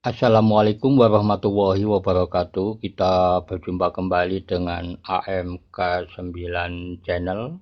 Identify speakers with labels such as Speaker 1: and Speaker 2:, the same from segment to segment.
Speaker 1: Assalamualaikum warahmatullahi wabarakatuh. Kita berjumpa kembali dengan AMK 9 Channel.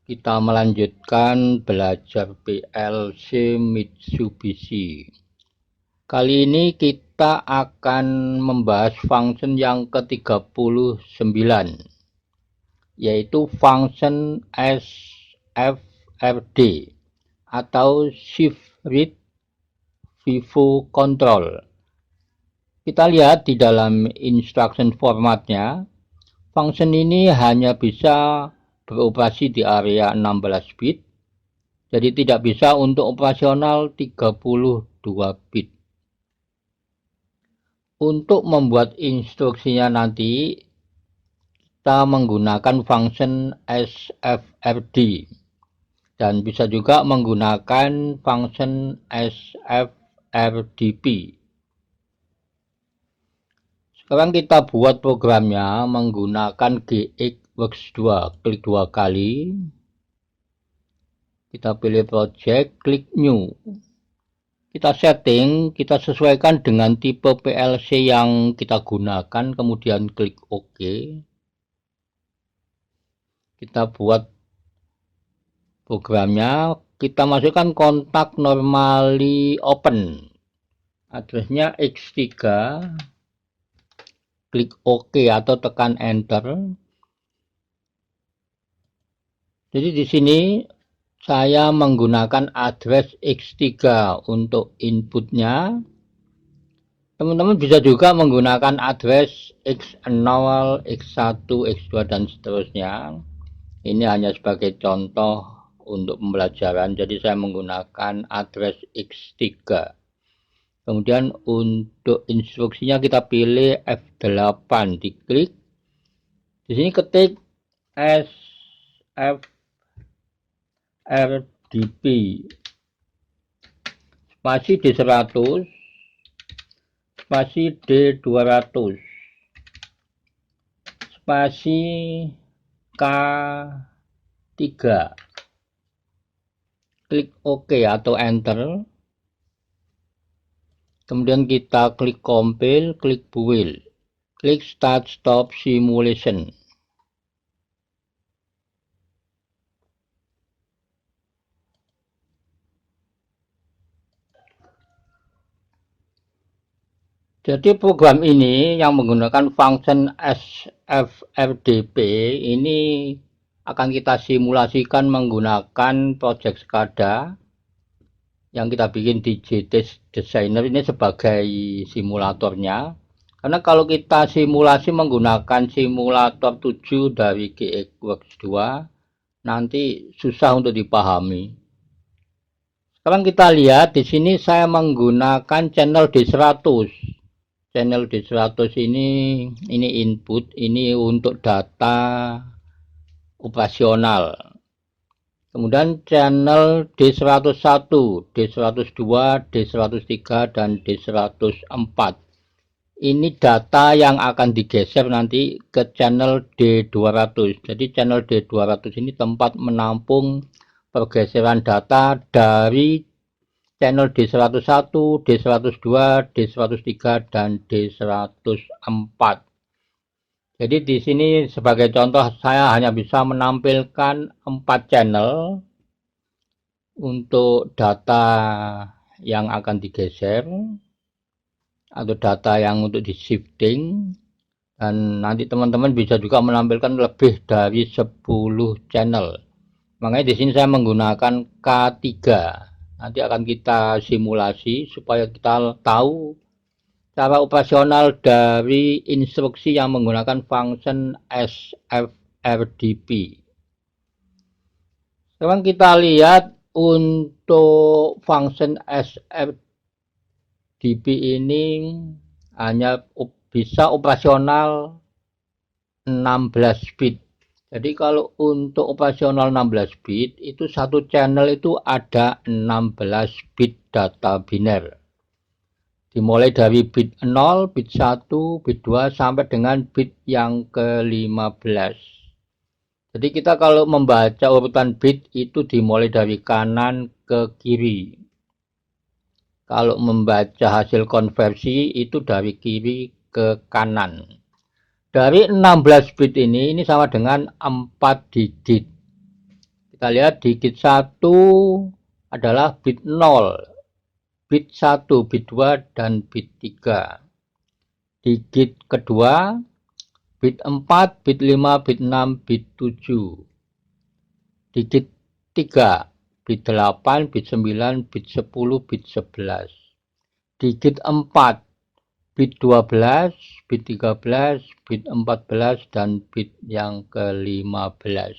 Speaker 1: Kita melanjutkan belajar PLC Mitsubishi. Kali ini kita akan membahas function yang ke-39, yaitu function SFRD atau Shift Read Vivo Control. Kita lihat di dalam instruction formatnya, function ini hanya bisa beroperasi di area 16 bit, jadi tidak bisa untuk operasional 32 bit. Untuk membuat instruksinya nanti, kita menggunakan function SFRD dan bisa juga menggunakan function SFRDP. Sekarang kita buat programnya menggunakan GXWorks 2. Klik 2 kali. Kita pilih project, klik new. Kita setting, kita sesuaikan dengan tipe PLC yang kita gunakan, kemudian klik OK. Kita buat programnya, kita masukkan kontak normally open. Addressnya X3. Klik OK atau tekan Enter. Jadi di sini saya menggunakan address X3 untuk inputnya. Teman-teman bisa juga menggunakan address X0, X1, X2 dan seterusnya. Ini hanya sebagai contoh untuk pembelajaran. Jadi saya menggunakan address X3. Kemudian untuk instruksinya kita pilih F8, diklik. Di sini ketik SFRDP spasi D100 spasi D200 spasi K3. Klik OK atau Enter. Kemudian kita klik compile, klik build, klik start stop simulation. Jadi program ini yang menggunakan function SFRDP ini akan kita simulasikan menggunakan project SCADA yang kita bikin di JTest Designer ini sebagai simulatornya. Karena kalau kita simulasi menggunakan simulator 7 dari GXWorks 2 nanti susah untuk dipahami. Sekarang kita lihat di sini saya menggunakan channel D100. Channel D100 ini input, ini untuk data operasional. Kemudian channel D101, D102, D103 dan D104. Ini data yang akan digeser nanti ke channel D200. Jadi channel D200 ini tempat menampung pergeseran data dari channel D101, D102, D103 dan D104. Jadi di sini sebagai contoh saya hanya bisa menampilkan 4 channel untuk data yang akan digeser atau data yang untuk di shifting, dan nanti teman-teman bisa juga menampilkan lebih dari 10 channel. Makanya di sini saya menggunakan K3. Nanti akan kita simulasi supaya kita tahu cara operasional dari instruksi yang menggunakan function SFRDP. Sekarang kita lihat untuk function SFRDP ini hanya bisa operasional 16 bit. Jadi kalau untuk operasional 16 bit itu satu channel itu ada 16 bit data biner. Dimulai dari bit 0, bit 1, bit 2 sampai dengan bit yang ke-15. Jadi kita kalau membaca urutan bit itu dimulai dari kanan ke kiri. Kalau membaca hasil konversi itu dari kiri ke kanan. Dari 16 bit ini sama dengan 4 digit. Kita lihat digit 1 adalah bit 0, bit 1, bit 2, dan bit 3. Digit kedua, bit 4, bit 5, bit 6, bit 7. Digit 3, bit 8, bit 9, bit 10, bit 11. Digit 4, bit 12, bit 13, bit 14, dan bit yang ke-15.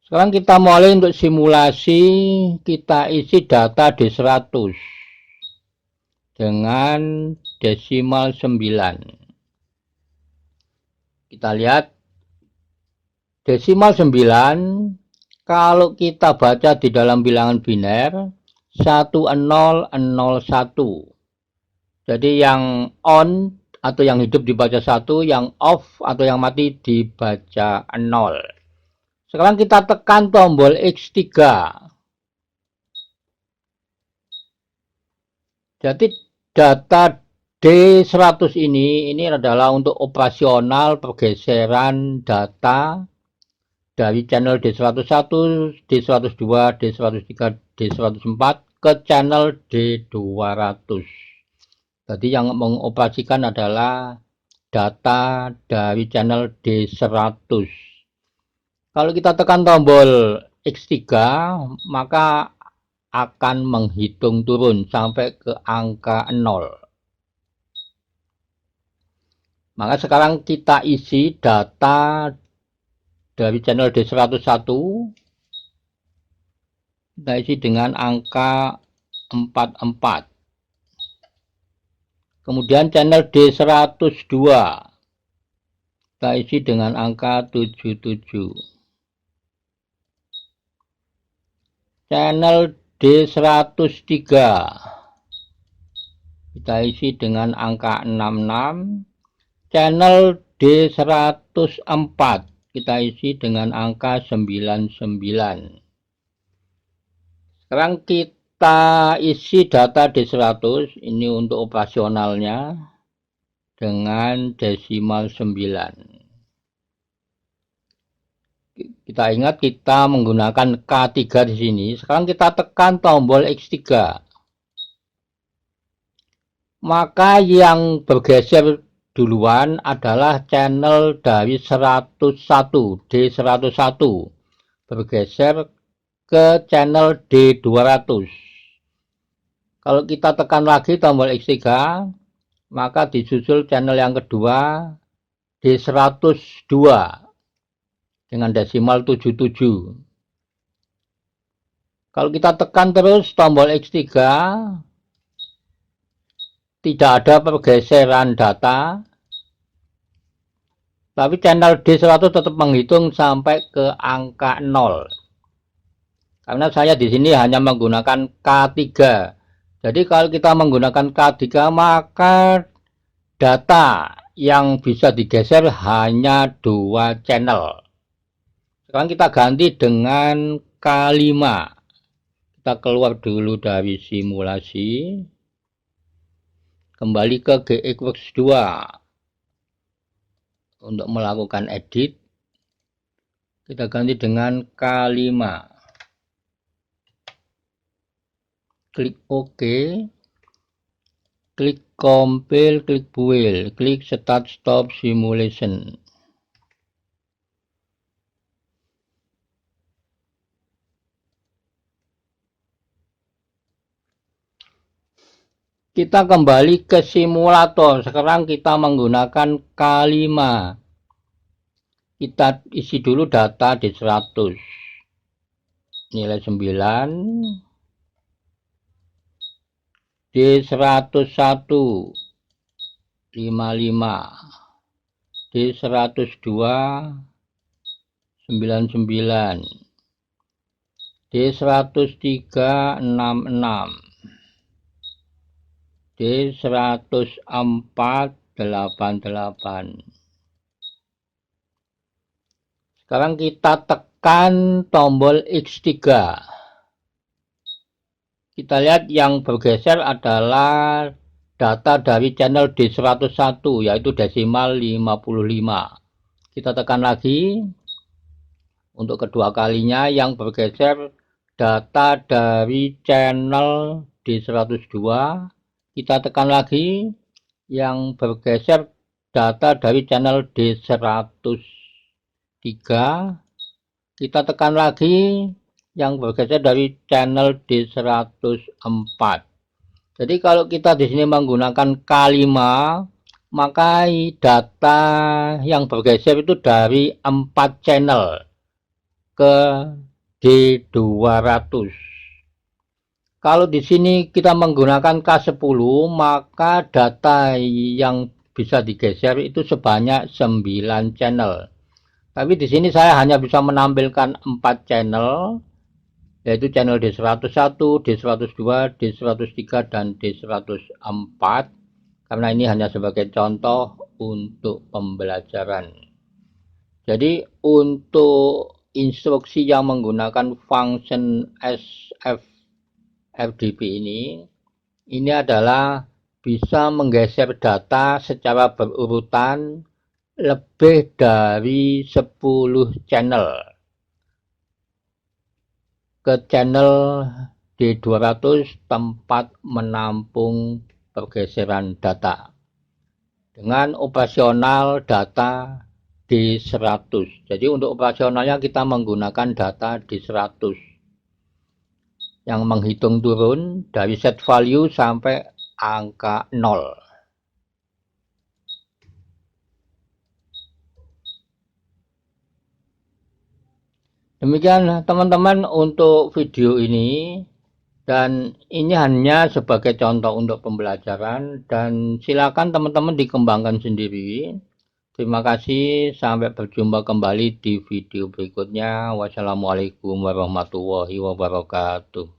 Speaker 1: Sekarang kita mulai untuk simulasi, kita isi data D100 dengan desimal 9. Kita lihat desimal 9 kalau kita baca di dalam bilangan biner 1001. Jadi yang on atau yang hidup dibaca 1, yang off atau yang mati dibaca 0. Sekarang kita tekan tombol X3. Jadi data D100 ini adalah untuk operasional pergeseran data dari channel D101, D102, D103, D104 ke channel D200. Jadi yang mengoperasikan adalah data dari channel D100. Kalau kita tekan tombol X3, maka akan menghitung turun sampai ke angka 0. Maka sekarang kita isi data dari channel D101, kita isi dengan angka 44. Kemudian channel D102, kita isi dengan angka 77. Channel D103, kita isi dengan angka 66. Channel D104, kita isi dengan angka 99. Sekarang kita isi data D100, ini untuk operasionalnya, dengan desimal 9. Kita ingat kita menggunakan K3 di sini. Sekarang kita tekan tombol X3. Maka yang bergeser duluan adalah channel dari 101, D101 bergeser ke channel D200. Kalau kita tekan lagi tombol X3, maka disusul channel yang kedua D102 dengan desimal 77. Kalau kita tekan terus tombol X3, tidak ada pergeseran data, tapi channel D100 tetap menghitung sampai ke angka 0. Karena saya di sini hanya menggunakan K3. Jadi kalau kita menggunakan K3, maka data yang bisa digeser hanya 2 channel. Sekarang kita ganti dengan K5. Kita keluar dulu dari simulasi. Kembali ke GXWorks 2 untuk melakukan edit. Kita ganti dengan K5. Klik OK. Klik compile, klik build, klik start stop simulation. Kita kembali ke simulator. Sekarang kita menggunakan K5. Kita isi dulu data di 100. Nilai 9. D101 55. D102 99. D103 66. D104 88. Sekarang kita tekan tekan tombol X3. Kita lihat yang bergeser adalah data dari channel D101, yaitu desimal 55. Kita tekan lagi. Untuk kedua kalinya yang bergeser data dari channel D102. Kita tekan lagi. Yang bergeser data dari channel D103. Kita tekan lagi. Yang bergeser dari channel D104. Jadi kalau kita di sini menggunakan K5, maka data yang bergeser itu dari 4 channel ke D200. Kalau di sini kita menggunakan K10, maka data yang bisa digeser itu sebanyak 9 channel. Tapi di sini saya hanya bisa menampilkan 4 channel, yaitu channel D101, D102, D103, dan D104. Karena ini hanya sebagai contoh untuk pembelajaran. Jadi untuk instruksi yang menggunakan function sfrdp ini adalah bisa menggeser data secara berurutan lebih dari 10 channel ke channel D200 tempat menampung pergeseran data dengan operasional data D100. Jadi untuk operasionalnya kita menggunakan data D100 yang menghitung turun dari set value sampai angka 0. Demikian teman-teman untuk video ini, dan ini hanya sebagai contoh untuk pembelajaran, dan silakan teman-teman dikembangkan sendiri. Terima kasih, sampai berjumpa kembali di video berikutnya. Wassalamualaikum warahmatullahi wabarakatuh.